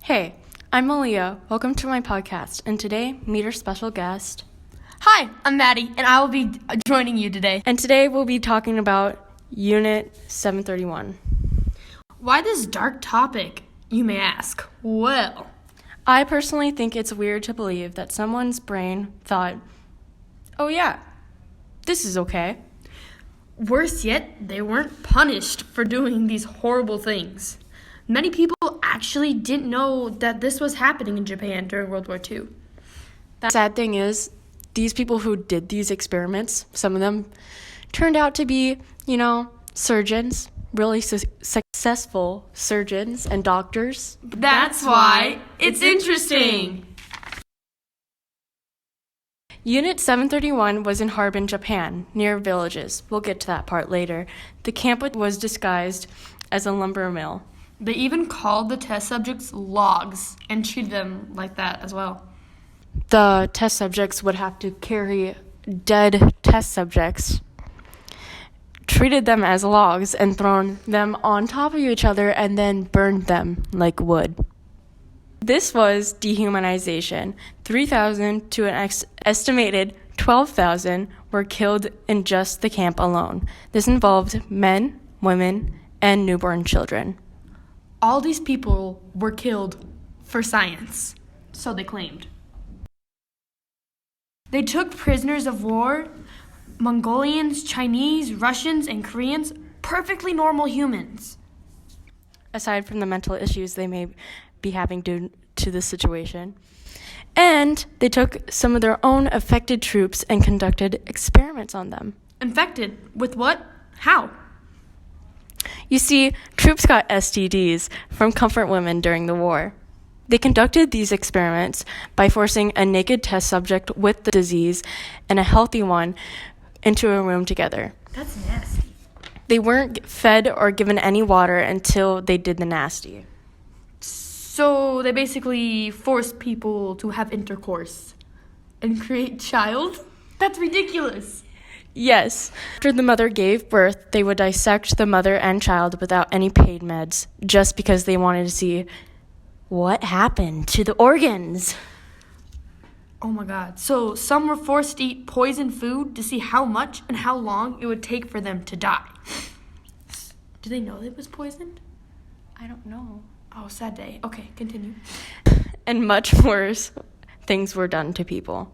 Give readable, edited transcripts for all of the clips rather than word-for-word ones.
Hey, I'm Malia. Welcome to my podcast, and today, meet our special guest. Hi, I'm Maddie, and I will be joining you today. And today we'll be talking about Unit 731. Why this dark topic, you may ask? Well, I personally think it's weird to believe that someone's brain thought, oh yeah, this is okay. worse yet, they weren't punished for doing these horrible things. Many people actually didn't know that this was happening in Japan during World War II. The sad thing is, these people who did these experiments, some of them turned out to be, surgeons, really successful surgeons and doctors. That's why it's interesting. Unit 731 was in Harbin, Japan, near villages. We'll get to that part later. The camp was disguised as a lumber mill. They even called the test subjects logs and treated them like that as well. The test subjects would have to carry dead test subjects, treated them as logs, and thrown them on top of each other and then burned them like wood. This was dehumanization. 3,000 to an estimated 12,000 were killed in just the camp alone. This involved men, women, and newborn children. All these people were killed for science, so they claimed. They took prisoners of war, Mongolians, Chinese, Russians, and Koreans, perfectly normal humans. Aside from the mental issues they may be having due to this situation. And they took some of their own affected troops and conducted experiments on them. Infected? With what? How? You see, troops got STDs from comfort women during the war. They conducted these experiments by forcing a naked test subject with the disease and a healthy one into a room together. That's nasty. They weren't fed or given any water until they did the nasty. So they basically forced people to have intercourse and create child? That's ridiculous. Yes. After the mother gave birth, they would dissect the mother and child without any paid meds, just because they wanted to see what happened to the organs. Oh my God. So some were forced to eat poisoned food to see how much and how long it would take for them to die. Do they know it was poisoned? I don't know. Oh, sad day. Okay, continue. And much worse things were done to people.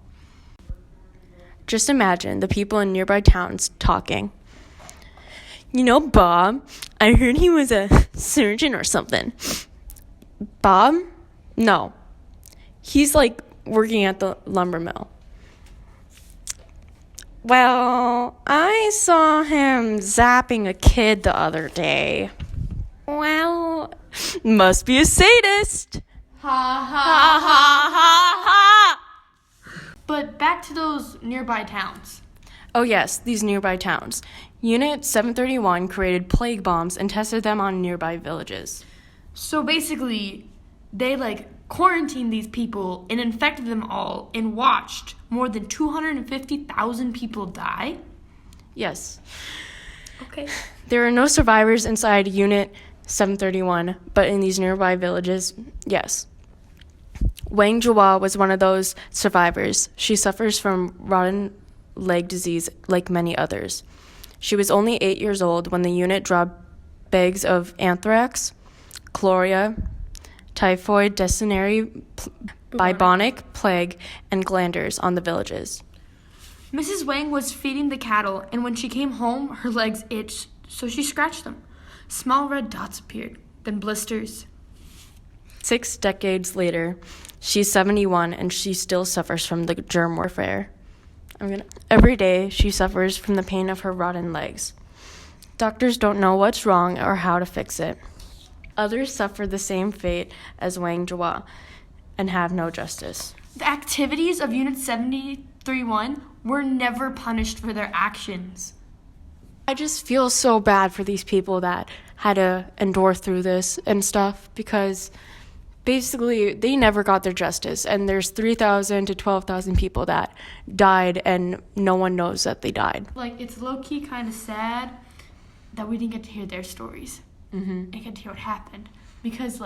Just imagine the people in nearby towns talking. Bob, I heard he was a surgeon or something. Bob? No. He's working at the lumber mill. Well, I saw him zapping a kid the other day. Well, must be a sadist. Ha ha ha ha ha! But back to those nearby towns. Oh yes, these nearby towns. Unit 731 created plague bombs and tested them on nearby villages. So basically, they quarantined these people and infected them all and watched more than 250,000 people die? Yes. Okay. There are no survivors inside Unit 731, but in these nearby villages, yes. Wang Jua was one of those survivors. She suffers from rotten leg disease like many others. She was only 8 years old when the unit dropped bags of anthrax, chloria, typhoid, dysentery, bubonic plague, and glanders on the villages. Mrs. Wang was feeding the cattle, and when she came home, her legs itched, so she scratched them. Small red dots appeared, then blisters. 6 decades later, she's 71 and she still suffers from the germ warfare. Every day, she suffers from the pain of her rotten legs. Doctors don't know what's wrong or how to fix it. Others suffer the same fate as Wang Jua and have no justice. The activities of Unit 731 were never punished for their actions. I just feel so bad for these people that had to endure through this and stuff because basically they never got their justice, and there's 3,000 to 12,000 people that died and no one knows that they died. It's low-key kind of sad that we didn't get to hear their stories and get to hear what happened because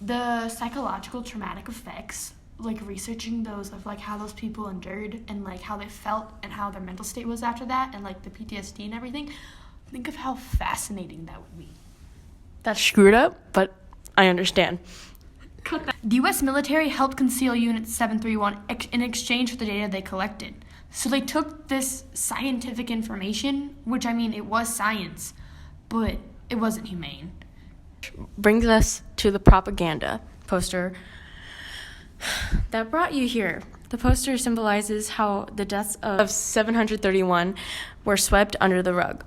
the psychological traumatic effects, like researching those of like how those people endured and like how they felt and how their mental state was after that and like the PTSD and everything. Think of how fascinating that would be. That's screwed up, but I understand. The U.S. military helped conceal Unit 731 in exchange for the data they collected. So they took this scientific information, which I mean, it was science, but it wasn't humane. Brings us to the propaganda poster that brought you here. The poster symbolizes how the deaths of 731 were swept under the rug.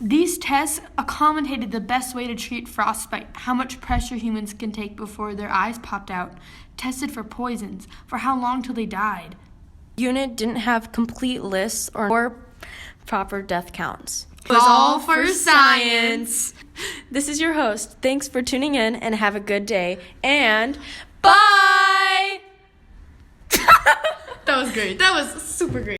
These tests accommodated the best way to treat frostbite, how much pressure humans can take before their eyes popped out, tested for poisons, for how long till they died. Unit didn't have complete lists or proper death counts. It was all for science. This is your host. Thanks for tuning in and have a good day. And bye! That was great. That was super great.